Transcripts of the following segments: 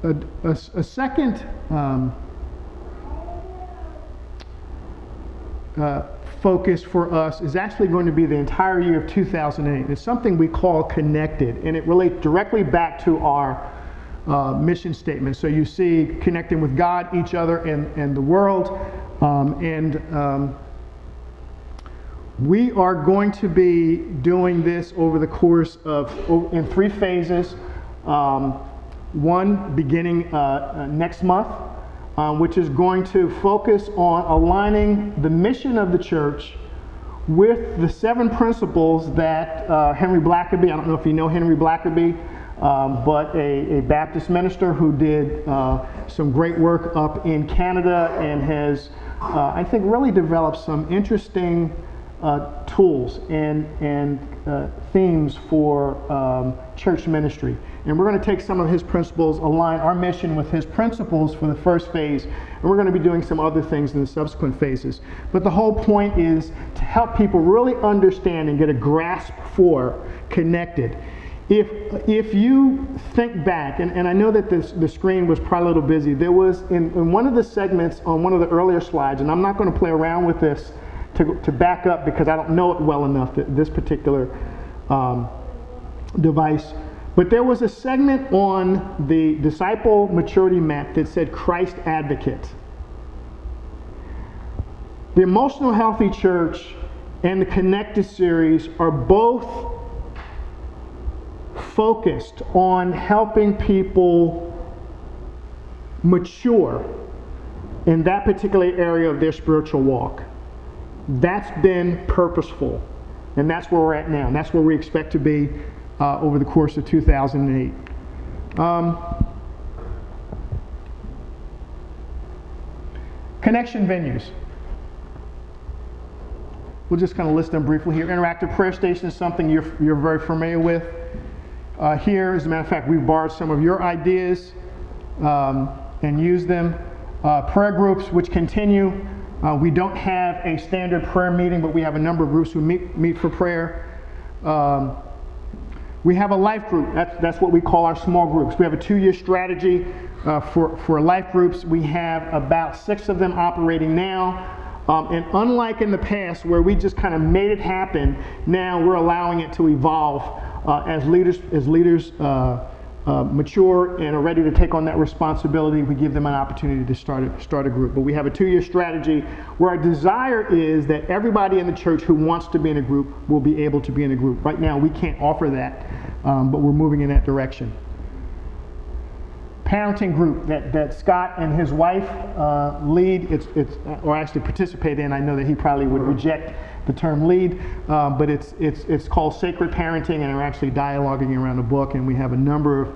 a second focus for us is actually going to be the entire year of 2008. It's something we call Connected, and it relates directly back to our mission statement. So you see connecting with God, each other, and the world. We are going to be doing this over the course of, in 3 phases. One beginning next month, which is going to focus on aligning the mission of the church with the 7 principles that Henry Blackaby, I don't know if you know Henry Blackaby, but a Baptist minister who did some great work up in Canada and has, I think, really developed some interesting tools and themes for church ministry. And we're going to take some of his principles, align our mission with his principles for the first phase, and we're going to be doing some other things in the subsequent phases. But the whole point is to help people really understand and get a grasp for Connected. If you think back, and I know that the screen was probably a little busy, there was in one of the segments on one of the earlier slides, and I'm not going to play around with this to back up because I don't know it well enough, this particular device. But there was a segment on the disciple maturity map that said Christ Advocate. The Emotional Healthy Church and the Connected series are both focused on helping people mature in that particular area of their spiritual walk. That's been purposeful, and that's where we're at now, and that's where we expect to be over the course of 2008. Connection venues. We'll just kind of list them briefly here. Interactive prayer station is something you're very familiar with. Here, as a matter of fact, we've borrowed some of your ideas and used them. Prayer groups, which continue. We don't have a standard prayer meeting, but we have a number of groups who meet for prayer. We have a life group. That's what we call our small groups. We have a 2-year strategy for life groups. We have about 6 of them operating now. And unlike in the past where we just kind of made it happen, now we're allowing it to evolve as leaders mature and are ready to take on that responsibility. We give them an opportunity to start a group. But we have a 2-year strategy where our desire is that everybody in the church who wants to be in a group will be able to be in a group. Right now we can't offer that, but we're moving in that direction. Parenting group that Scott and his wife lead, or actually participate in. I know that he probably would reject the term lead, but it's called Sacred Parenting, and we're actually dialoguing around a book, and we have a number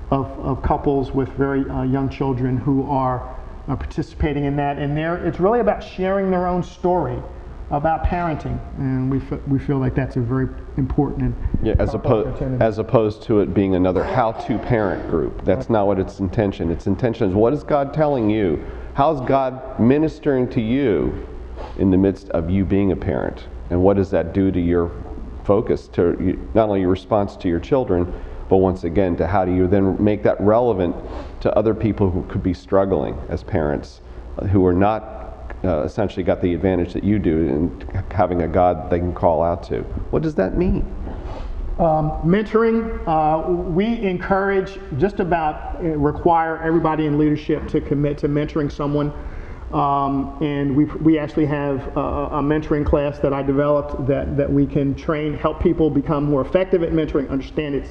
of couples with very young children who are participating in that, and it's really about sharing their own story about parenting, and we feel like that's a very important and as opposed to it being another how-to parent group. That's not what its intention. Its intention is, what is God telling you? How's God ministering to you in the midst of you being a parent? And what does that do to your focus, to not only your response to your children, but once again to how do you then make that relevant to other people who could be struggling as parents, who are not essentially got the advantage that you do in having a God they can call out to. What does that mean? Mentoring, we encourage, just about require everybody in leadership to commit to mentoring someone. And we actually have a mentoring class that I developed that we can train, help people become more effective at mentoring, understand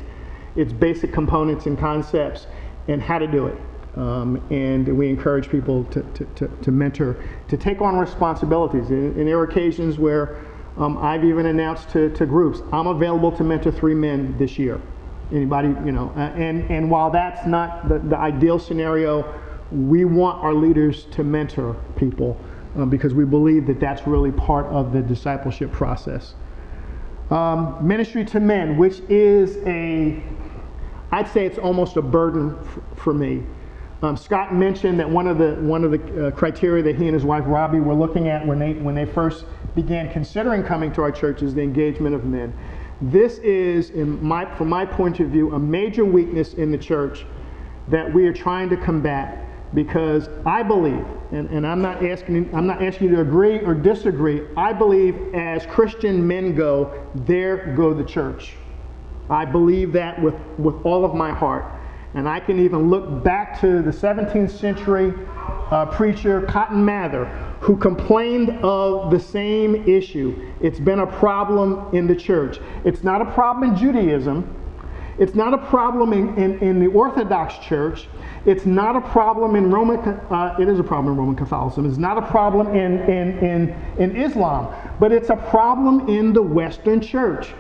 its basic components and concepts, and how to do it. And we encourage people to mentor, to take on responsibilities. And there are occasions where I've even announced to groups, I'm available to mentor 3 men this year. Anybody, and while that's not the ideal scenario, we want our leaders to mentor people because we believe that that's really part of the discipleship process. Ministry to men, which is I'd say it's almost a burden for me. Scott mentioned that one of the criteria that he and his wife Robbie were looking at when they first began considering coming to our church is the engagement of men. This is, from my point of view, a major weakness in the church, that we are trying to combat, because I believe, and I'm not asking you to agree or disagree, I believe as Christian men go, there go the church. I believe that with all of my heart. And I can even look back to the 17th century preacher Cotton Mather, who complained of the same issue. It's been a problem in the church. It's not a problem in Judaism. It's not a problem in the Orthodox Church. It's not a problem in Roman. It is a problem in Roman Catholicism. It's not a problem in Islam, but it's a problem in the Western Church.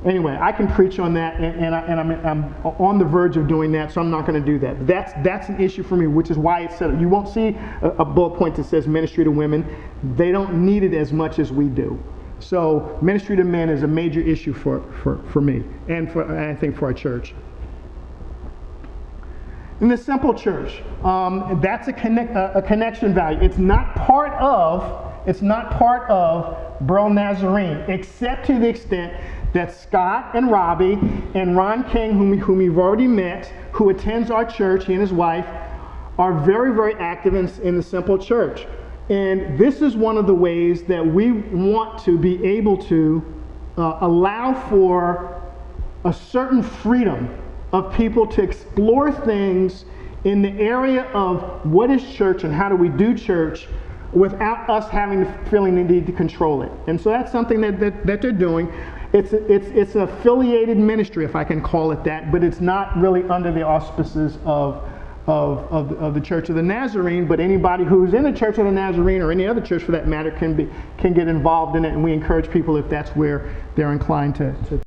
Anyway, I can preach on that, and I'm on the verge of doing that, so I'm not going to do that. That's an issue for me, which is why it's set up. You won't see a bullet point that says ministry to women. They don't need it as much as we do. So ministry to men is a major issue for me, and I think for our church. In the simple church, that's a connection value. It's not part of Burlington Nazarene, except to the extent that Scott and Robbie and Ron King, whom you've already met, who attends our church, he and his wife, are very, very active in the simple church. And this is one of the ways that we want to be able to allow for a certain freedom of people to explore things in the area of what is church and how do we do church without us feeling the need to control it. And so that's something that they're doing. It's an affiliated ministry, if I can call it that, but it's not really under the auspices of the Church of the Nazarene. But anybody who's in the Church of the Nazarene, or any other church for that matter, can get involved in it, and we encourage people, if that's where they're inclined to